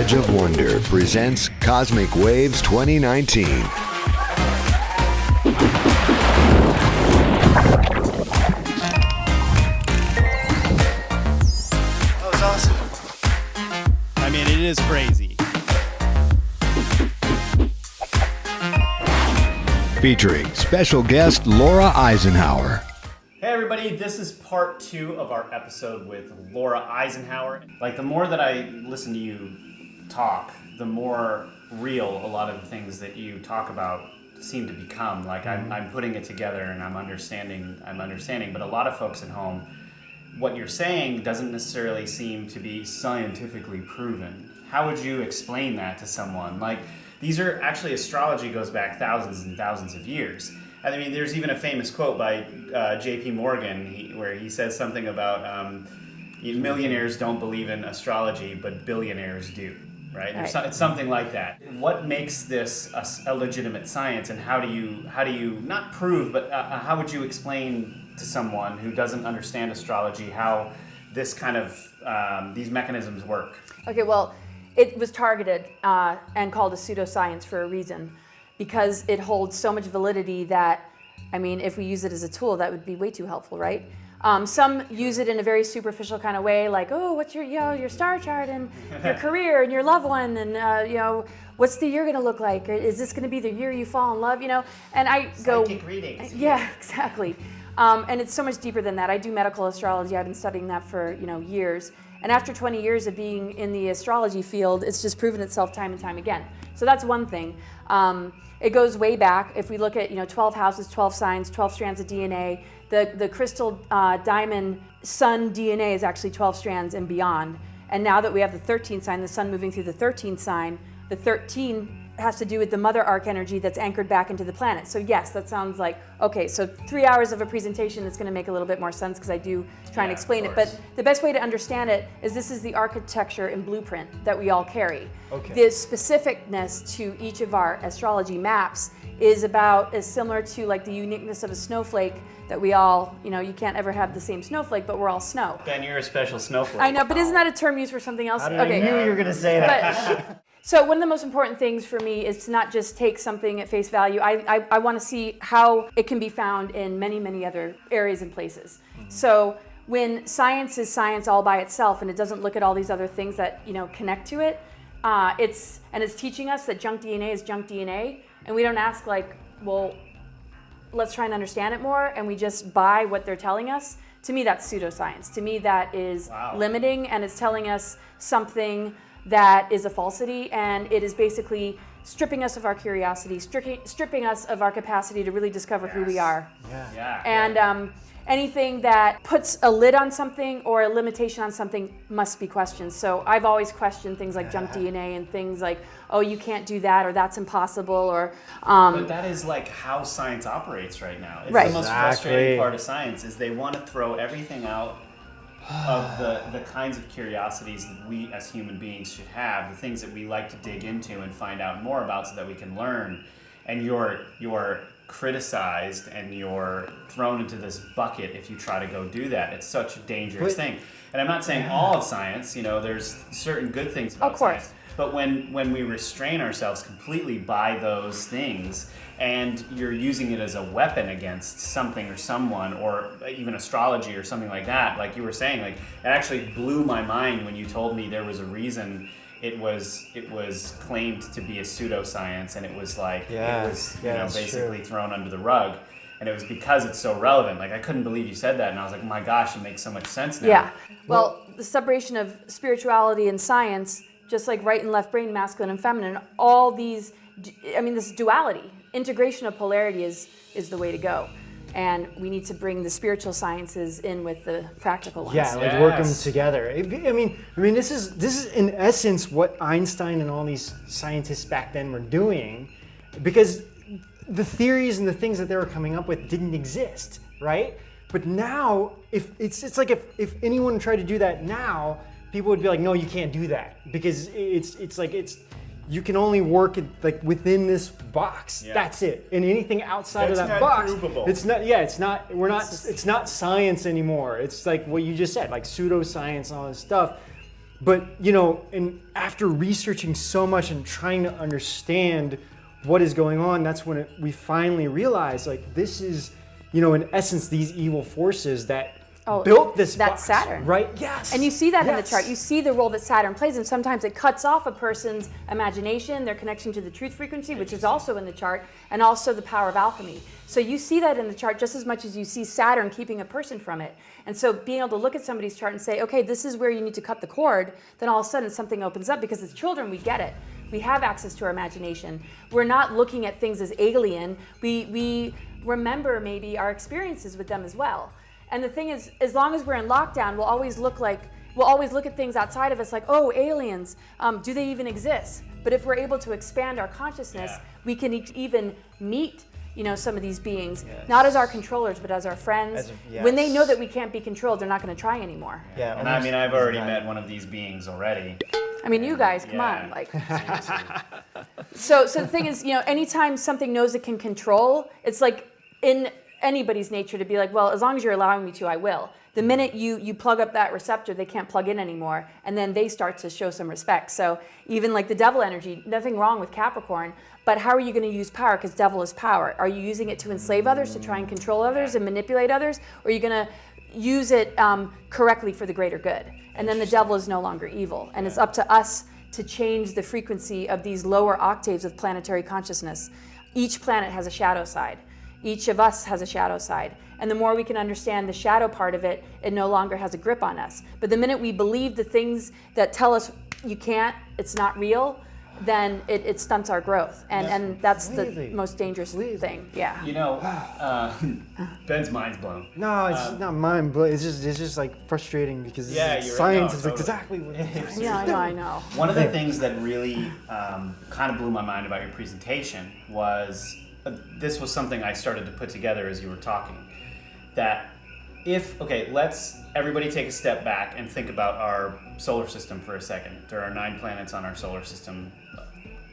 Edge of Wonder presents Cosmic Waves 2019. That was awesome. I mean, it is crazy. Featuring special guest Laura Eisenhower. Hey everybody, this is part 2 of our episode with Laura Eisenhower. Like, the more that I listen to you talk, the more real a lot of the things that you talk about seem to become. Like, I'm putting it together and I'm understanding, but a lot of folks at home, what you're saying doesn't necessarily seem to be scientifically proven. How would you explain that to someone? Like, these are actually, astrology goes back thousands and thousands of years. I mean, there's even a famous quote by J.P. Morgan where he says something about millionaires don't believe in astrology, but billionaires do, right? It's something like that. What makes this a legitimate science, and how do you not prove, but how would you explain to someone who doesn't understand astrology how this kind of these mechanisms work? Okay, well, it was targeted and called a pseudoscience for a reason, because it holds so much validity that, I mean, if we use it as a tool, that would be way too helpful, right? Some use it in a very superficial kind of way, like, oh, what's your star chart and your career and your loved one, and what's the year going to look like? Or is this going to be the year you fall in love? And I go, psychic readings. Yeah, exactly. And it's so much deeper than that. I do medical astrology. I've been studying that for years. And after 20 years of being in the astrology field, it's just proven itself time and time again. So that's one thing. It goes way back. If we look at 12 houses, 12 signs, 12 strands of DNA, the crystal diamond sun DNA is actually 12 strands and beyond. And now that we have the 13th sign, the sun moving through the 13th sign, the 13 has to do with the mother arc energy that's anchored back into the planet. So yes, that sounds like, okay, so 3 hours of a presentation that's going to make a little bit more sense because I do try and explain it. But the best way to understand it is this is the architecture and blueprint that we all carry. Okay. The specificness to each of our astrology maps is about as similar to like the uniqueness of a snowflake that we all, you can't ever have the same snowflake, but we're all snow. Ben, you're a special snowflake. I know, but isn't that a term used for something else? I knew you were going to say that. So one of the most important things for me is to not just take something at face value. I want to see how it can be found in many, many other areas and places. Mm-hmm. So when science is science all by itself and it doesn't look at all these other things that connect to it, it's teaching us that junk DNA is junk DNA, and we don't ask like, well, let's try and understand it more, and we just buy what they're telling us. To me, that's pseudoscience. To me, that is limiting, and it's telling us something that is a falsity, and it is basically stripping us of our curiosity, stripping us of our capacity to really discover who we are. And anything that puts a lid on something or a limitation on something must be questioned. So I've always questioned things like junk DNA and things like, oh, you can't do that, or that's impossible, or... But that is like how science operates right now. It's the most frustrating part of science is they want to throw everything out of the kinds of curiosities that we as human beings should have, the things that we like to dig into and find out more about so that we can learn. And you're criticized and you're thrown into this bucket if you try to go do that. It's such a dangerous thing. And I'm not saying all of science, there's certain good things about science. But when we restrain ourselves completely by those things, and you're using it as a weapon against something or someone, or even astrology or something like that, like you were saying, like, it actually blew my mind when you told me there was a reason it was claimed to be a pseudoscience, and it was like basically thrown under the rug. And it was because it's so relevant. Like, I couldn't believe you said that, and I was like, oh my gosh, it makes so much sense now. Yeah. Well, the separation of spirituality and science, just like right and left brain, masculine and feminine, all these, this duality, integration of polarity is the way to go. And we need to bring the spiritual sciences in with the practical ones. Yeah, work them together. I mean, this is in essence what Einstein and all these scientists back then were doing, because the theories and the things that they were coming up with didn't exist, right? But now, if anyone tried to do that now, people would be like, no, you can't do that, because you can only work within this box. Yeah. That's it. And anything outside of that box, provable. It's not science anymore. It's like what you just said, like pseudoscience and all this stuff. But, and after researching so much and trying to understand what is going on, that's when we finally realized, like, this is, in essence, these evil forces that built this That's box, Saturn. right? Yes. And you see that in the chart. You see the role that Saturn plays, and sometimes it cuts off a person's imagination, their connection to the truth frequency, which is also in the chart, and also the power of alchemy. So you see that in the chart just as much as you see Saturn keeping a person from it. And so being able to look at somebody's chart and say, okay, this is where you need to cut the cord, then all of a sudden something opens up, because as children, we get it. We have access to our imagination. We're not looking at things as alien. We remember maybe our experiences with them as well. And the thing is, as long as we're in lockdown, we'll always look at things outside of us like, oh, aliens, do they even exist? But if we're able to expand our consciousness, we can even meet, some of these beings, not as our controllers, but as our friends. When they know that we can't be controlled, they're not going to try anymore. Yeah, and I've already met one of these beings already. You guys, come on, So the thing is, anytime something knows it can control, it's like in anybody's nature to be like, well, as long as you're allowing me to, I will. The minute you plug up that receptor, they can't plug in anymore, and then they start to show some respect. So even like the devil energy, nothing wrong with Capricorn, but how are you going to use power? Because devil is power. Are you using it to enslave others, to try and control others and manipulate others? Or are you going to use it correctly for the greater good? And then the devil is no longer evil. And it's up to us to change the frequency of these lower octaves of planetary consciousness. Each planet has a shadow side. Each of us has a shadow side. And the more we can understand the shadow part of it, it no longer has a grip on us. But the minute we believe the things that tell us you can't, it's not real, then it stunts our growth. And that's the most dangerous thing. Yeah. Ben's mind's blown. No, it's not mind blowing. It's just like frustrating, because science is exactly what it is. Yeah, I know. One of the things that really kind of blew my mind about your presentation was, this was something I started to put together as you were talking, that let's everybody take a step back and think about our solar system for a second. There are 9 planets on our solar system,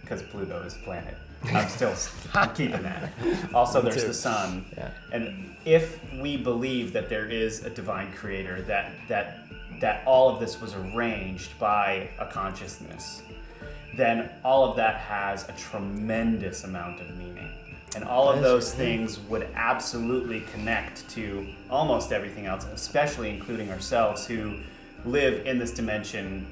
because Pluto is a planet. I'm keeping that. Also, there's the sun. Yeah. And if we believe that there is a divine creator, that all of this was arranged by a consciousness, then all of that has a tremendous amount of meaning. And all of those things would absolutely connect to almost everything else, especially including ourselves who live in this dimension.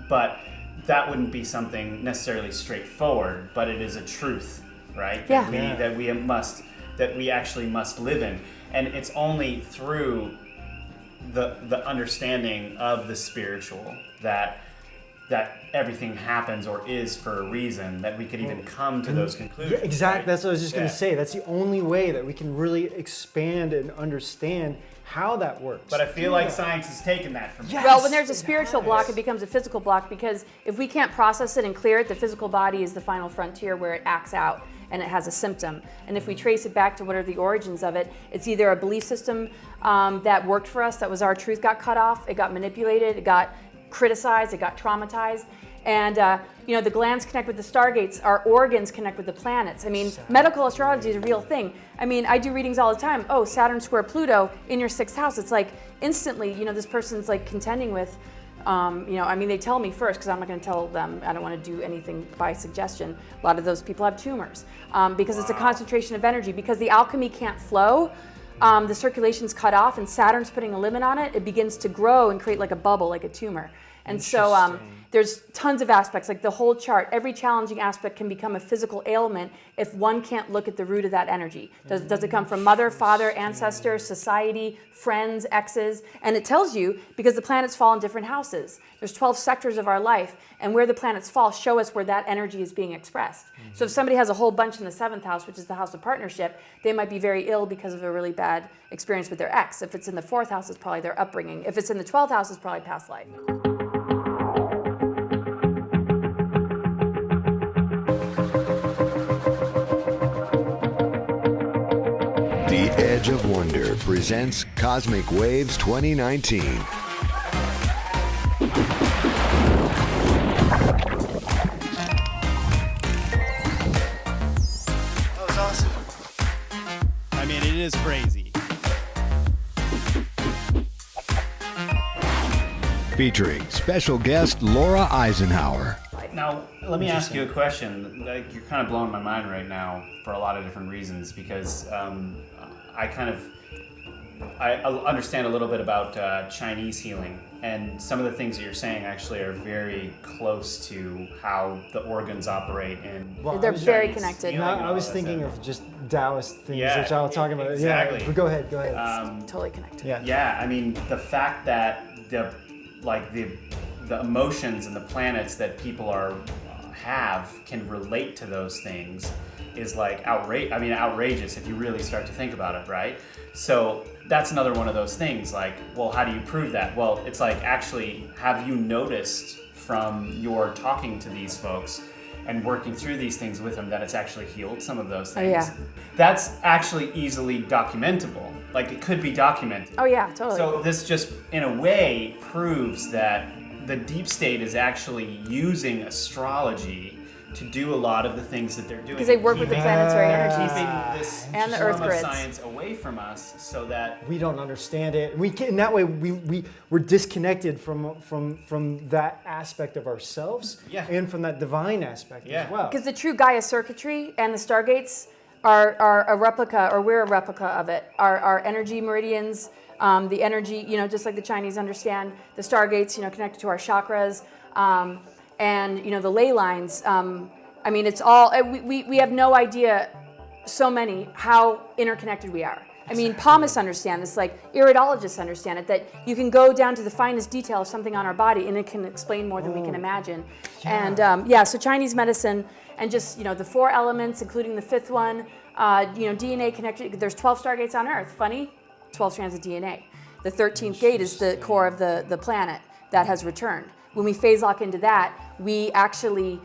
But that wouldn't be something necessarily straightforward, but it is a truth, right? Yeah. That we actually must live in. And it's only through the understanding of the spiritual that everything happens or is for a reason, that we could even come to those conclusions. Yeah, exactly. Right? That's what I was just going to say. That's the only way that we can really expand and understand how that works. But I feel like science has taken that from us. Well, when there's a spiritual block, it becomes a physical block, because if we can't process it and clear it, the physical body is the final frontier where it acts out and it has a symptom. And if we trace it back to what are the origins of it, it's either a belief system that worked for us, that was our truth, got cut off, it got manipulated, it got criticized, it got traumatized. And the glands connect with the stargates, our organs connect with the planets. Medical astrology is a real thing. I do readings all the time. Oh, Saturn square Pluto in your 6th house. It's like instantly, this person's like contending with, they tell me first, because I'm not going to tell them, I don't want to do anything by suggestion. A lot of those people have tumors because it's a concentration of energy. Because the alchemy can't flow, the circulation's cut off, and Saturn's putting a limit on it. It begins to grow and create like a bubble, like a tumor. And so there's tons of aspects, like the whole chart. Every challenging aspect can become a physical ailment if one can't look at the root of that energy. Does it come from mother, father, ancestor, society, friends, exes? And it tells you, because the planets fall in different houses. There's 12 sectors of our life, and where the planets fall show us where that energy is being expressed. So if somebody has a whole bunch in the 7th house, which is the house of partnership, they might be very ill because of a really bad experience with their ex. If it's in the 4th house, it's probably their upbringing. If it's in the 12th house, it's probably past life. The Edge of Wonder presents Cosmic Waves 2019. That was awesome. It is crazy. featuring special guest Laura Eisenhower. Now, let me ask you a question. Like, you're kind of blowing my mind right now for a lot of different reasons, because I understand a little bit about Chinese healing, and some of the things that you're saying actually are very close to how the organs operate in. Well, they're very connected. No, I was thinking of just Taoist things, which I'll talk about. Exactly. Yeah, but go ahead. Totally connected. Yeah. I mean, the fact that the emotions and the planets that people have can relate to those things is like outrageous if you really start to think about it, right? So that's another one of those things, like, well, how do you prove that? Well, it's like, actually, have you noticed from your talking to these folks and working through these things with them that it's actually healed some of those things? Oh, yeah. That's actually easily documentable. Like, it could be documented. Oh yeah, totally. So this just, in a way, proves that the deep state is actually using astrology to do a lot of the things that they're doing. Because they work with the planetary energies. Keeping this And the form earth of grids. science away from us, so that We don't understand it. We can, in that way, we're disconnected from that aspect of ourselves, and from that divine aspect as well. Because the true Gaia circuitry and the stargates are a replica, or we're a replica of it. Our energy meridians, the energy, just like the Chinese understand the stargates, connected to our chakras, and the ley lines. I mean, it's all, we have no idea, so many, how interconnected we are. I mean, palmists understand this, like iridologists understand it, that you can go down to the finest detail of something on our body and it can explain more than we can imagine. Yeah. And so Chinese medicine and just, the 4 elements, including the 5th one, DNA connected, there's 12 stargates on Earth, funny, 12 strands of DNA. The 13th gate is the core of the planet that has returned. When we phase lock into that, we actually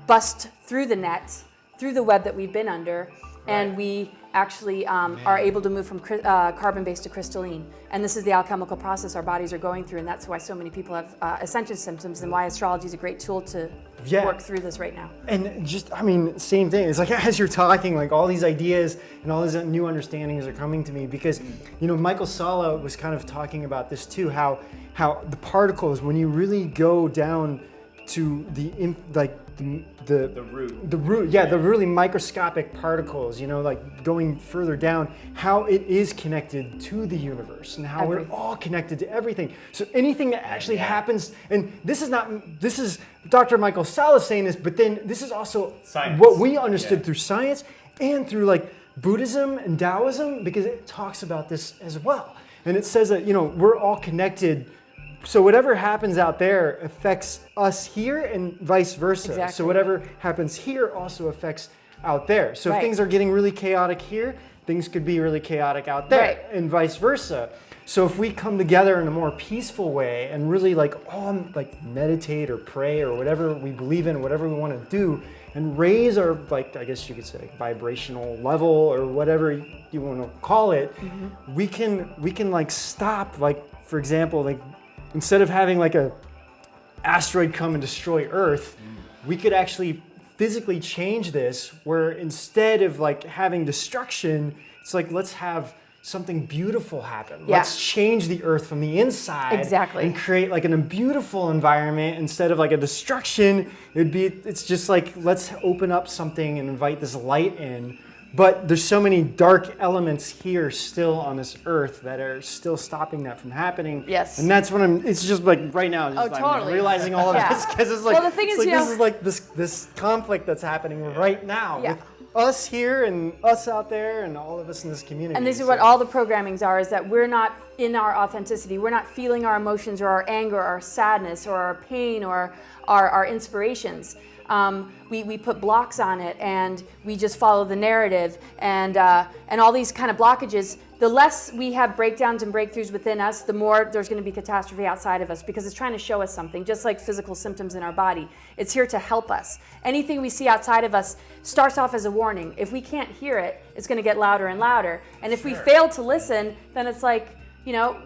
bust through the net, through the web that we've been under, and we actually are able to move from carbon-based to crystalline. And this is the alchemical process our bodies are going through, and that's why so many people have ascension symptoms, and why astrology is a great tool to work through this right now. And just, same thing. It's like, as you're talking, like all these ideas and all these new understandings are coming to me, because, Michael Sala was kind of talking about this too, how the particles, when you really go down to the root, the really microscopic particles, like going further down, how it is connected to the universe and how we're all connected to everything. So anything that actually happens, and this is Dr. Michael Sala saying this, but then this is also science. What we understood through science and through like Buddhism and Taoism, because it talks about this as well. And it says that, we're all connected. So whatever happens out there affects us here and vice versa. Exactly. So whatever happens here also affects out there. So if things are getting really chaotic here, things could be really chaotic out there, and vice versa. So if we come together in a more peaceful way and really meditate or pray or whatever we believe in, whatever we want to do, and raise our, I guess you could say, vibrational level or whatever you want to call it, we can stop, for example, instead of having a asteroid come and destroy Earth, we could actually physically change this, where instead of having destruction, it's let's have something beautiful happen. Yeah. Let's change the Earth from the inside and create a beautiful environment instead of a destruction. It's just let's open up something and invite this light in. But there's so many dark elements here still on this Earth that are still stopping that from happening. Yes. And that's what it's just right now, I'm realizing all of this, because it's well, the thing is, this is this conflict that's happening right now with us here and us out there and all of us in this community. And this is what all the programmings are, is that we're not in our authenticity. We're not feeling our emotions or our anger or our sadness or our pain or our inspirations. We put blocks on it, and we just follow the narrative, and all these kind of blockages. The less we have breakdowns and breakthroughs within us, the more there's going to be catastrophe outside of us, because it's trying to show us something, just like physical symptoms in our body. It's here to help us. Anything we see outside of us starts off as a warning. If we can't hear it, it's going to get louder and louder. And if we fail to listen, then it's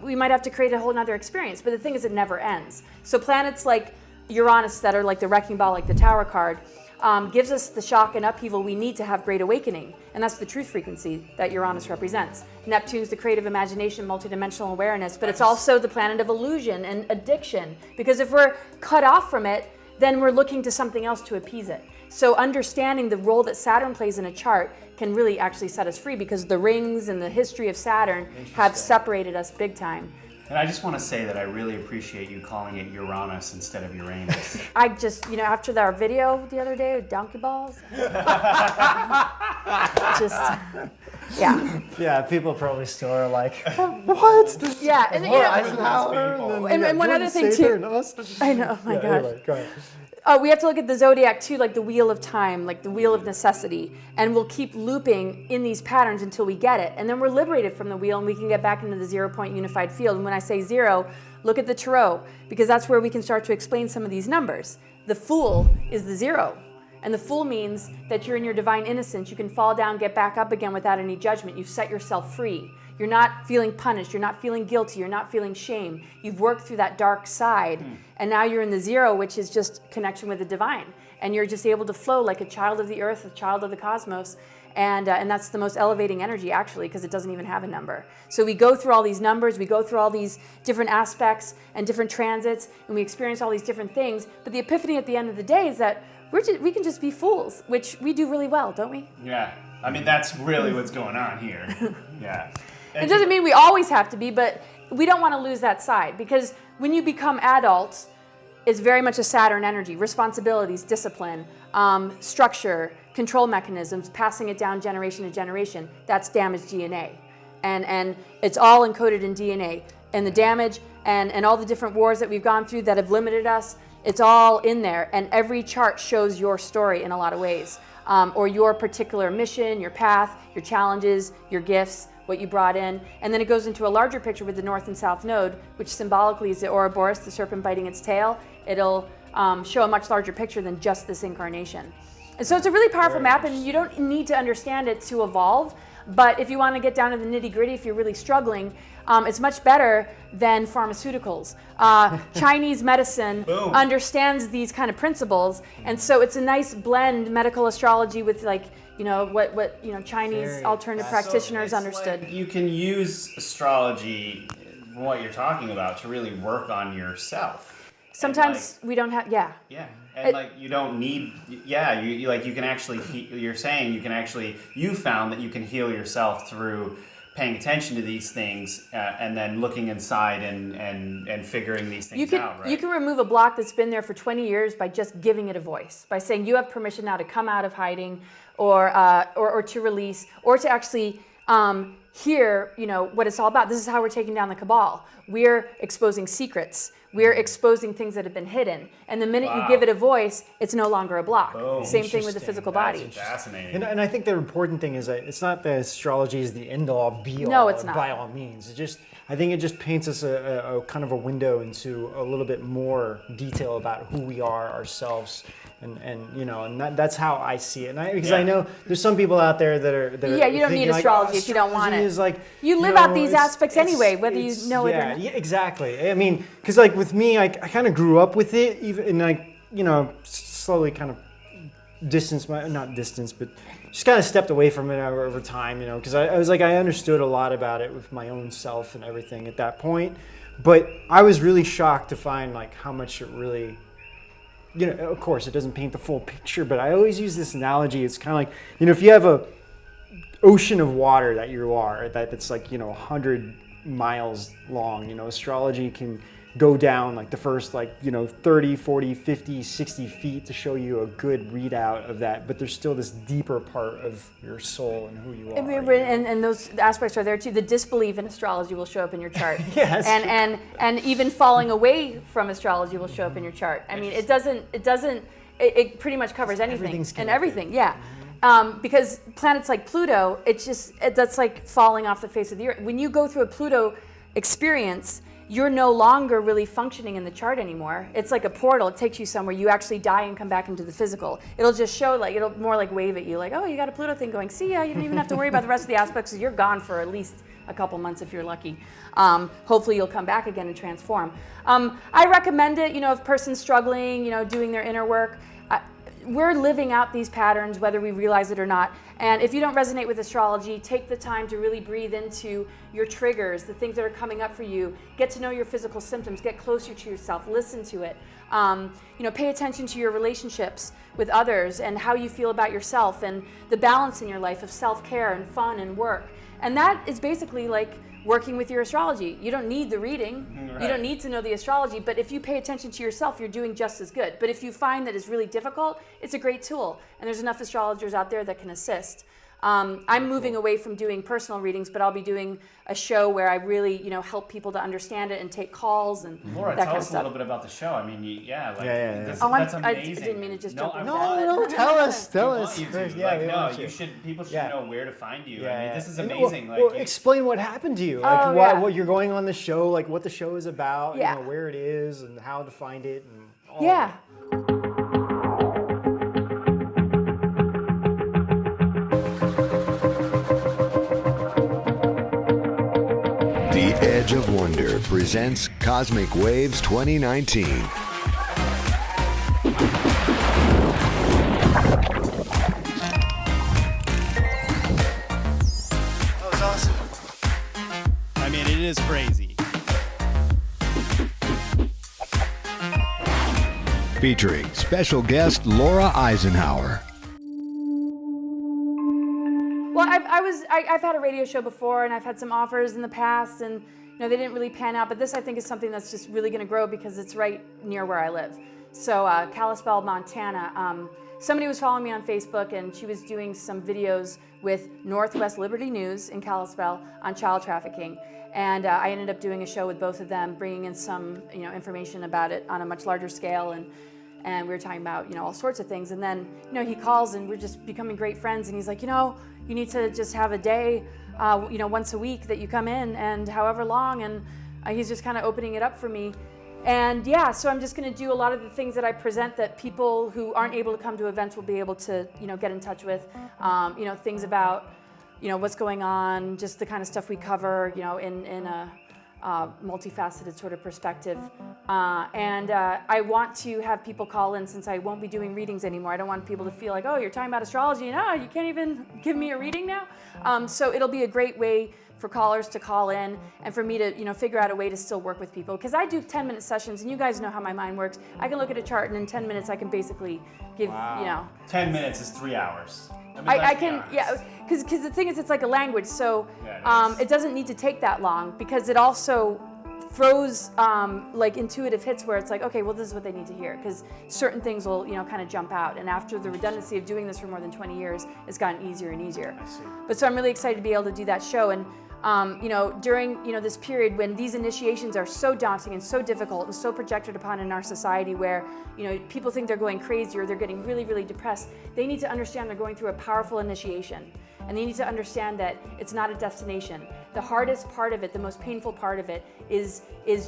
we might have to create a whole other experience. But the thing is, it never ends. So planets like Uranus, that are like the wrecking ball, like the Tower card, gives us the shock and upheaval we need to have great awakening. And that's the truth frequency that Uranus represents. Neptune's the creative imagination, multidimensional awareness, but it's also the planet of illusion and addiction. Because if we're cut off from it, then we're looking to something else to appease it. So understanding the role that Saturn plays in a chart can really actually set us free, because the rings and the history of Saturn have separated us big time. And I just want to say that I really appreciate you calling it Uranus instead of Uranus. I just, after our video the other day with donkey balls, Yeah, people probably still are like, what? Yeah, and Laura Eisenhower, and one other thing too. I know, oh my gosh. Anyway, go ahead. We have to look at the zodiac too, like the wheel of time, like the wheel of necessity. And we'll keep looping in these patterns until we get it. And then we're liberated from the wheel and we can get back into the 0 point unified field. And when I say 0, look at the tarot, because that's where we can start to explain some of these numbers. The Fool is the 0. And the Fool means that you're in your divine innocence. You can fall down, get back up again without any judgment. You've set yourself free. You're not feeling punished. You're not feeling guilty. You're not feeling shame. You've worked through that dark side. And now you're in the 0, which is just connection with the divine. And you're just able to flow like a child of the earth, a child of the cosmos. And that's the most elevating energy, actually, because it doesn't even have a number. So we go through all these numbers. We go through all these different aspects and different transits. And we experience all these different things. But the epiphany at the end of the day is that we can just be fools, which we do really well, don't we? Yeah. I mean, that's really what's going on here. Yeah. It doesn't mean we always have to be, but we don't want to lose that side, because when you become adults, it's very much a Saturn energy. Responsibilities, discipline, structure, control mechanisms, passing it down generation to generation. That's damaged DNA. And it's all encoded in DNA. And the damage and all the different wars that we've gone through that have limited us, it's all in there. And every chart shows your story in a lot of ways. Or your particular mission, your path, your challenges, your gifts, what you brought in. And then it goes into a larger picture with the North and South Node, which symbolically is the Ouroboros, the serpent biting its tail. It'll show a much larger picture than just this incarnation. And so it's a really powerful map, and you don't need to understand it to evolve. But if you want to get down to the nitty-gritty, if you're really struggling, it's much better than pharmaceuticals. Chinese medicine understands these kind of principles, and so it's a nice blend, medical astrology with what Chinese alternative practitioners understood. Like you can use astrology, what you're talking about, to really work on yourself. Sometimes we don't have, Yeah, and you don't need, you can actually, you're saying you found that you can heal yourself through paying attention to these things and then looking inside and figuring these things out, right? You can remove a block that's been there for 20 years by just giving it a voice, by saying you have permission now to come out of hiding or to release, or to actually hear, what it's all about. This is how we're taking down the cabal. We're exposing secrets. We're exposing things that have been hidden. And the minute you give it a voice, it's no longer a block. Same thing with the physical body. That's fascinating. And I think the important thing is that it's not that astrology is the end-all, be-all. No, it's not. By all means. I think it just paints us a kind of a window into a little bit more detail about who we are ourselves. And that's how I see it. Because I know there's some people out there that are you don't need astrology if you don't want it. Is you live out these aspects anyway, whether you know it or not. Yeah, exactly. I mean, because with me, I kind of grew up with it, even slowly kind of not distance, but just kind of stepped away from it over time, because I was I understood a lot about it with my own self and everything at that point. But I was really shocked to find how much it really, of course it doesn't paint the full picture, but I always use this analogy. It's kind of if you have a ocean of water that's 100 miles long, astrology can go down the first 30, 40, 50, 60 feet to show you a good readout of that, but there's still this deeper part of your soul and who you are. And those aspects are there too. The disbelief in astrology will show up in your chart. Yes. And even falling away from astrology will show up in your chart. I mean, it pretty much covers anything and everything. Yeah. Because planets like Pluto, that's like falling off the face of the earth. When you go through a Pluto experience, you're no longer really functioning in the chart anymore. It's like a portal. It takes you somewhere. You actually die and come back into the physical. It'll just show, it'll more wave at you, oh, you got a Pluto thing going. See ya. You don't even have to worry about the rest of the aspects. So you're gone for at least a couple months if you're lucky. Hopefully you'll come back again and transform. I recommend it, if a person's struggling, doing their inner work. we're living out these patterns whether we realize it or not. And if you don't resonate with astrology, take the time to really breathe into your triggers, the things that are coming up for you. Get to know your physical symptoms, get closer to yourself, listen to it. Pay attention to your relationships with others and how you feel about yourself and the balance in your life of self-care and fun and work. And that is basically like working with your astrology. You don't need the reading. Right. You don't need to know the astrology, but if you pay attention to yourself, you're doing just as good. But if you find that it's really difficult, it's a great tool. And there's enough astrologers out there that can assist. I'm moving away from doing personal readings, but I'll be doing a show where I really, help people to understand it and take calls and Laura, that tell kind us of a stuff. little bit about the show. I mean, that's I amazing. didn't mean to just jump in. No, tell us. People should know where to find you. Yeah, I mean, yeah. this is amazing. Explain what happened to you. What you're going on the show, like what the show is about, where it is, and how to find it, and all of it. The Edge of Wonder presents Cosmic Waves 2019. That was awesome. I mean, it is crazy. Featuring special guest Laura Eisenhower. Well, I've had a radio show before, and I've had some offers in the past, and they didn't really pan out. But this, I think, is something that's just really going to grow because it's right near where I live. So, Kalispell, Montana. Somebody was following me on Facebook, and she was doing some videos with Northwest Liberty News in Kalispell on child trafficking. And I ended up doing a show with both of them, bringing in some information about it on a much larger scale, and we were talking about all sorts of things. And then he calls, and we're just becoming great friends. And he's like, you need to just have a day, once a week that you come in, and however long. And he's just kind of opening it up for me. And so I'm just going to do a lot of the things that I present that people who aren't able to come to events will be able to, get in touch with. Things about, what's going on, just the kind of stuff we cover, in a multifaceted sort of perspective. And I want to have people call in since I won't be doing readings anymore. I don't want people to feel like, oh, you're talking about astrology and you can't even give me a reading now. So it'll be a great way for callers to call in and for me to figure out a way to still work with people. Because I do 10-minute sessions, and you guys know how my mind works. I can look at a chart, and in 10 minutes I can basically give, 10 minutes is 3 hours. I can, because the thing is, it's like a language, so it doesn't need to take that long, because it also throws like intuitive hits where it's like, okay, well, this is what they need to hear, because certain things will kind of jump out, and after the redundancy of doing this for more than 20 years, it's gotten easier and easier. I see. But so I'm really excited to be able to do that show. And during this period when these initiations are so daunting and so difficult and so projected upon in our society, where people think they're going crazy or they're getting really, really depressed, they need to understand they're going through a powerful initiation, and they need to understand that it's not a destination. The hardest part of it, the most painful part of it, is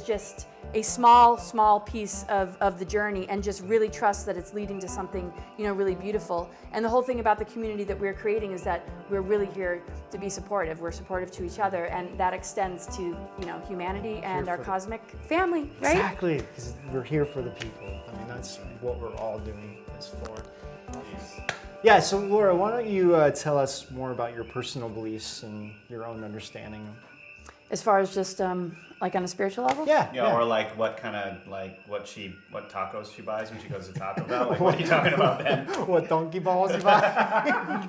just a small piece of the journey, and just really trust that it's leading to something really beautiful. And the whole thing about the community that we're creating is that we're really here to be supportive. We're supportive to each other, and that extends to humanity and our cosmic family, right? Exactly, because we're here for the people. I mean, that's what we're all doing this for. Yeah, so Laura, why don't you tell us more about your personal beliefs and your own understanding? As far as just like on a spiritual level? Yeah, or like what kind of what tacos she buys when she goes to Taco Bell. Like, what are you talking about then? What donkey balls you buy?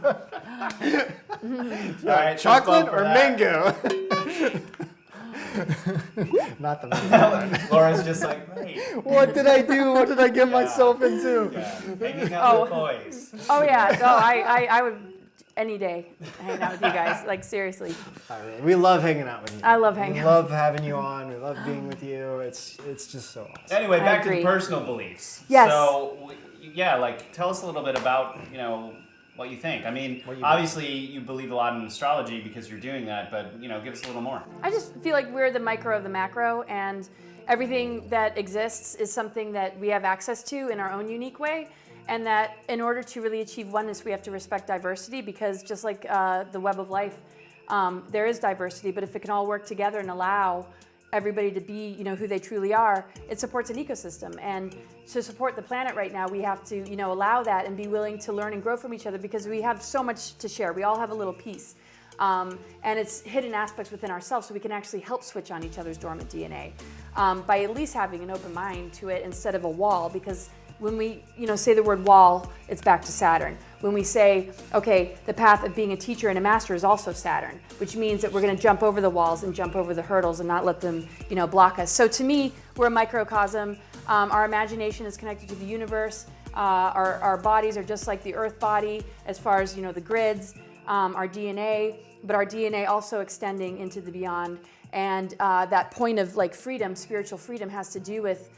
All right, chocolate or mango? Not the mango. Laura's just like, wait. What did I do? What did I get myself into? Yeah. Hanging out with boys. Oh yeah, no, I would any day hang out with you guys. Like, seriously. We love hanging out with you. I love hanging out. We love having you on. We love being with you. It's just so awesome. Anyway, back to the personal beliefs. Yes. So, tell us a little bit about, what you think. I mean, obviously you believe a lot in astrology because you're doing that, but, give us a little more. I just feel like we're the micro of the macro, and everything that exists is something that we have access to in our own unique way. And that in order to really achieve oneness, we have to respect diversity, because just like the web of life, there is diversity. But if it can all work together and allow, everybody to be, who they truly are, it supports an ecosystem. And to support the planet right now, we have to, allow that and be willing to learn and grow from each other, because we have so much to share. We all have a little piece. And it's hidden aspects within ourselves, so we can actually help switch on each other's dormant DNA by at least having an open mind to it instead of a wall. Because when we say the word wall, it's back to Saturn. When we say, okay, the path of being a teacher and a master is also Saturn, which means that we're going to jump over the walls and jump over the hurdles and not let them block us. So to me, we're a microcosm. Our imagination is connected to the universe. Our bodies are just like the Earth body as far as the grids, our DNA, but our DNA also extending into the beyond. And that point of freedom, spiritual freedom, has to do with,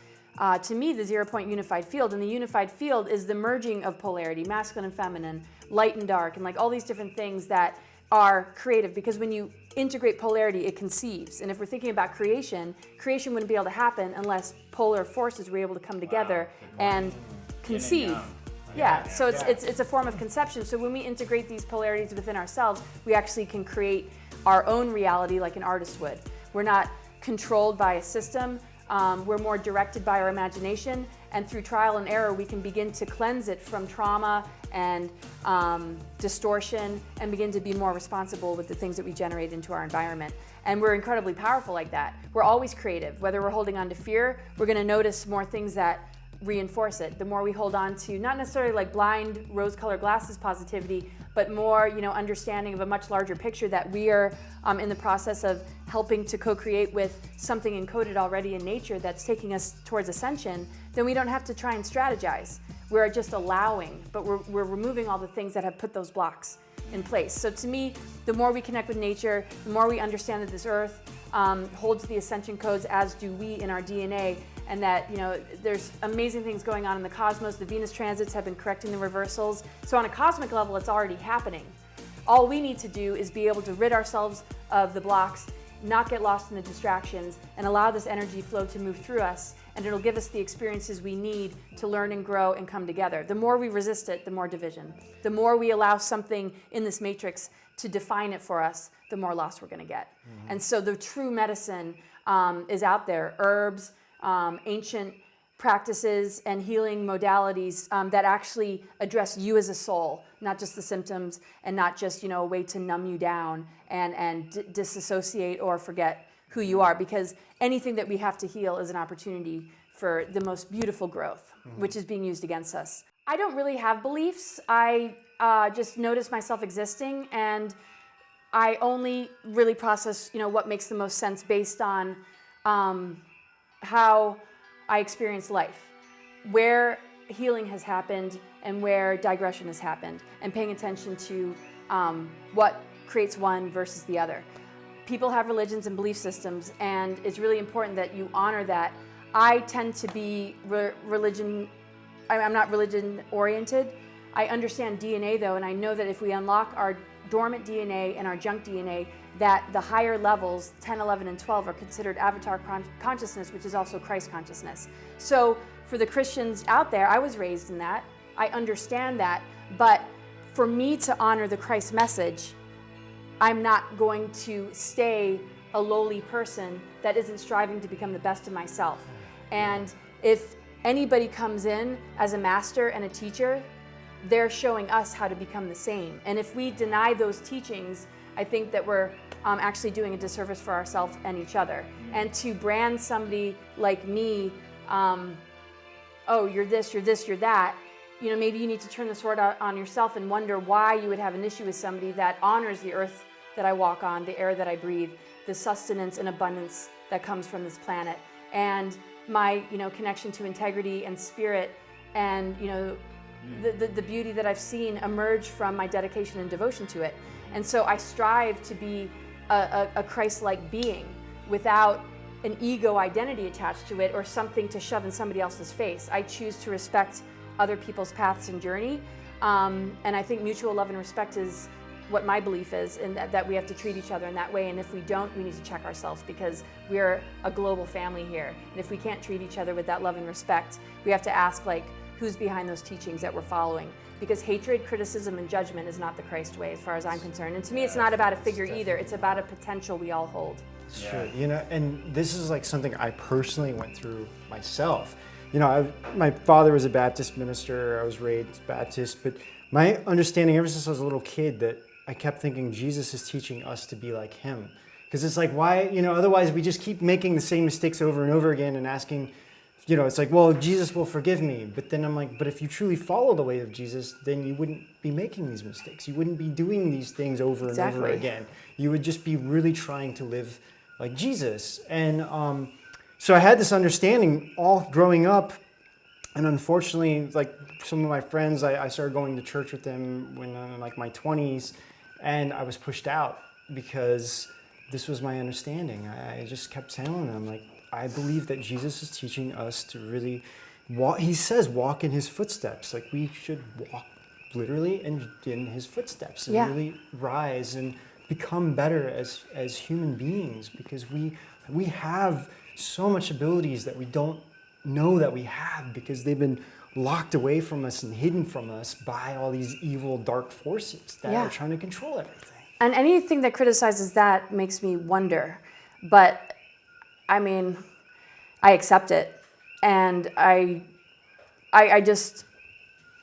to me, the 0-point unified field. And the unified field is the merging of polarity, masculine and feminine, light and dark, and all these different things that are creative. Because when you integrate polarity, it conceives. And if we're thinking about creation wouldn't be able to happen unless polar forces were able to come together and conceive. Yeah, so it's a form of conception. So when we integrate these polarities within ourselves, we actually can create our own reality like an artist would. We're not controlled by a system. We're more directed by our imagination, and through trial and error, we can begin to cleanse it from trauma and distortion, and begin to be more responsible with the things that we generate into our environment. And we're incredibly powerful like that. We're always creative. Whether we're holding on to fear, we're going to notice more things that reinforce it. The more we hold on to, not necessarily blind rose-colored glasses positivity, but more, understanding of a much larger picture that we are in the process of helping to co-create with something encoded already in nature that's taking us towards ascension, then we don't have to try and strategize. We're just allowing, but we're removing all the things that have put those blocks in place. So to me, the more we connect with nature, the more we understand that this earth holds the ascension codes, as do we in our DNA, and that there's amazing things going on in the cosmos. The Venus transits have been correcting the reversals. So on a cosmic level, it's already happening. All we need to do is be able to rid ourselves of the blocks, not get lost in the distractions, and allow this energy flow to move through us, and it'll give us the experiences we need to learn and grow and come together. The more we resist it, the more division. The more we allow something in this matrix to define it for us, the more lost we're going to get. Mm-hmm. And so the true medicine is out there. Herbs, ancient practices and healing modalities that actually address you as a soul, not just the symptoms, and not just a way to numb you down and disassociate or forget who you are, because anything that we have to heal is an opportunity for the most beautiful growth, which is being used against us. I don't really have beliefs. I just notice myself existing, and I only really process what makes the most sense based on how I experience life, where healing has happened and where digression has happened, and paying attention to what creates one versus the other. People have religions and belief systems, and it's really important that you honor that. I tend to be I'm not religion oriented. I understand DNA though, and I know that if we unlock our dormant DNA and our junk DNA, that the higher levels, 10, 11, and 12, are considered avatar consciousness, which is also Christ consciousness. So for the Christians out there, I was raised in that. I understand that. But for me to honor the Christ message, I'm not going to stay a lowly person that isn't striving to become the best of myself. And if anybody comes in as a master and a teacher, they're showing us how to become the same. And if we deny those teachings, I think that we're actually doing a disservice for ourselves and each other. And to brand somebody like me, oh, you're this, you're that, maybe you need to turn the sword out on yourself and wonder why you would have an issue with somebody that honors the earth that I walk on, the air that I breathe, the sustenance and abundance that comes from this planet, and my connection to integrity and spirit, and the beauty that I've seen emerge from my dedication and devotion to it. And so I strive to be a Christ-like being without an ego identity attached to it or something to shove in somebody else's face. I choose to respect other people's paths and journey, and I think mutual love and respect is what my belief is, and that we have to treat each other in that way. And if we don't, we need to check ourselves, because we're a global family here. And if we can't treat each other with that love and respect, we have to ask, who's behind those teachings that we're following. Because hatred, criticism, and judgment is not the Christ way, as far as I'm concerned. And to me, it's not about a figure either. It's about a potential we all hold. Sure, and this is like something I personally went through myself. My father was a Baptist minister. I was raised Baptist, but my understanding ever since I was a little kid that I kept thinking Jesus is teaching us to be like him. Because it's like, why, otherwise we just keep making the same mistakes over and over again and asking, it's like, well, Jesus will forgive me. But then I'm like, but if you truly follow the way of Jesus, then you wouldn't be making these mistakes. You wouldn't be doing these things over and over again. You would just be really trying to live like Jesus. And so I had this understanding all growing up. And unfortunately, like some of my friends, I started going to church with them when I'm in like my 20s. And I was pushed out because this was my understanding. I just kept telling them, like, I believe that Jesus is teaching us to really walk. He says, walk in his footsteps. Like we should walk literally in his footsteps and really rise and become better as human beings, because we have so much abilities that we don't know that we have because they've been locked away from us and hidden from us by all these evil, dark forces that are trying to control everything. And anything that criticizes that makes me wonder. But I mean, I accept it, and I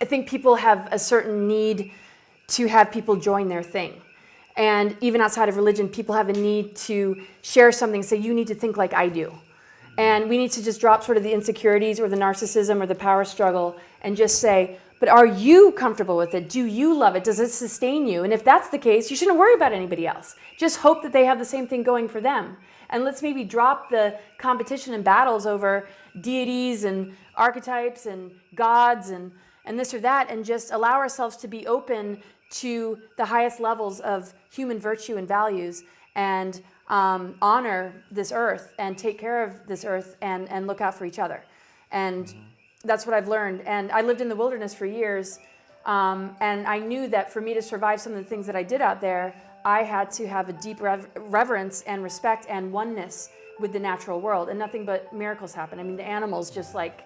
think people have a certain need to have people join their thing. And even outside of religion, people have a need to share something, say, you need to think like I do. And we need to just drop sort of the insecurities or the narcissism or the power struggle and just say, but are you comfortable with it? Do you love it? Does it sustain you? And if that's the case, you shouldn't worry about anybody else. Just hope that they have the same thing going for them. And let's maybe drop the competition and battles over deities and archetypes and gods and this or that, and just allow ourselves to be open to the highest levels of human virtue and values, and honor this earth and take care of this earth and look out for each other. And that's what I've learned. And I lived in the wilderness for years, and I knew that for me to survive some of the things that I did out there, I had to have a deep reverence and respect and oneness with the natural world, and nothing but miracles happen. I mean, the animals just like,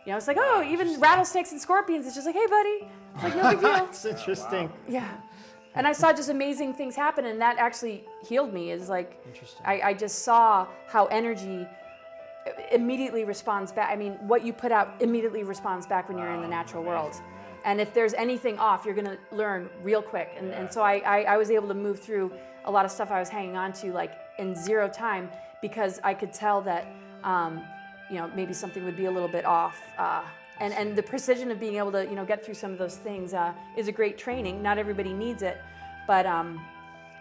it's like, oh, even rattlesnakes and scorpions, it's just like, hey, buddy. It's like, no big deal. That's interesting. Yeah. And I saw just amazing things happen, and that actually healed me. Is like, I just saw how energy immediately responds back. I mean, what you put out immediately responds back when you're in the natural world. And if there's anything off, you're going to learn real quick. And so I was able to move through a lot of stuff I was hanging on to like in zero time, because I could tell that, maybe something would be a little bit off. And the precision of being able to, get through some of those things is a great training. Not everybody needs it, but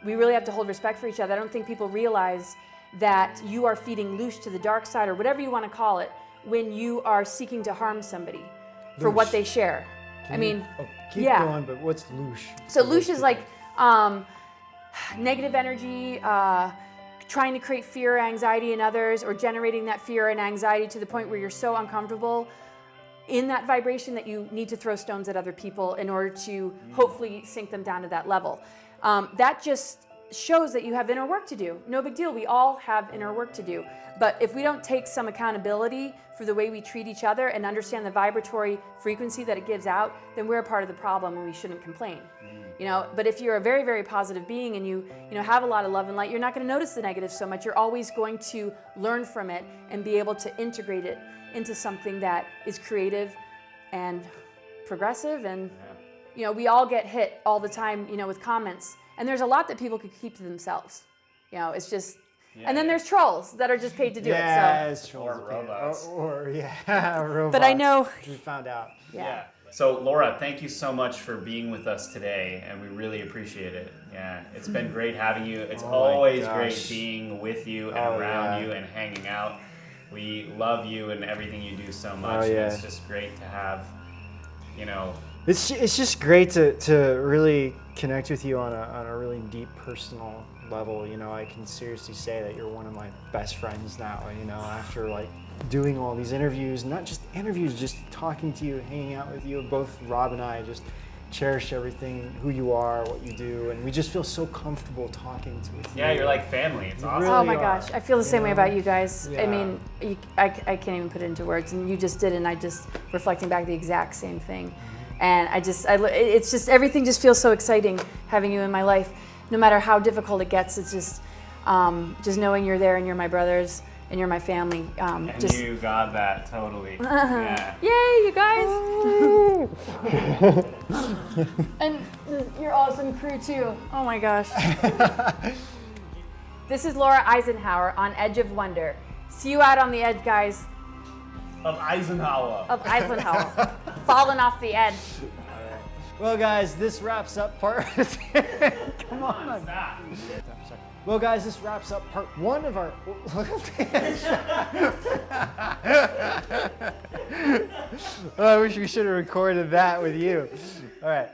we really have to hold respect for each other. I don't think people realize that you are feeding loosh to the dark side, or whatever you want to call it, when you are seeking to harm somebody for what they share. Keep going, but what's loosh? So loosh is like negative energy, trying to create fear or anxiety in others, or generating that fear and anxiety to the point where you're so uncomfortable in that vibration that you need to throw stones at other people in order to hopefully sink them down to that level. That just shows that you have inner work to do. No big deal. We all have inner work to do. But if we don't take some accountability for the way we treat each other and understand the vibratory frequency that it gives out, then we're a part of the problem and we shouldn't complain. But if you're a very, very positive being and you have a lot of love and light, you're not going to notice the negative so much. You're always going to learn from it and be able to integrate it into something that is creative and progressive. And we all get hit all the time, with comments. And there's a lot that people could keep to themselves. It's just, and then there's trolls that are just paid to do it. So. Or robots. Or robots. But I know. We found out. Yeah. So Laura, thank you so much for being with us today, and we really appreciate it. Yeah, it's been great having you. It's always great being with you and around you and hanging out. We love you and everything you do so much. And it's just great to have, It's just great to really connect with you on a really deep personal level. I can seriously say that you're one of my best friends now. After like doing all these interviews, not just interviews, just talking to you, hanging out with you. Both Rob and I just cherish everything, who you are, what you do, and we just feel so comfortable talking with you. Yeah, you're like family. It's awesome. Oh my gosh, I feel the same way about you guys. Yeah. I mean, I can't even put it into words, and you just did, and I just reflecting back the exact same thing. And it's just everything just feels so exciting having you in my life. No matter how difficult it gets, it's just knowing you're there and you're my brothers and you're my family. And you got that totally. Yeah. Yay, you guys! And your awesome crew too. Oh my gosh. This is Laura Eisenhower on Edge of Wonder. See you out on the edge, guys. Of Eisenhower. Falling off the edge. Well, guys, this wraps up part. Come on. Stop. Well, guys, this wraps up part 1 of our. I wish we should have recorded that with you. All right.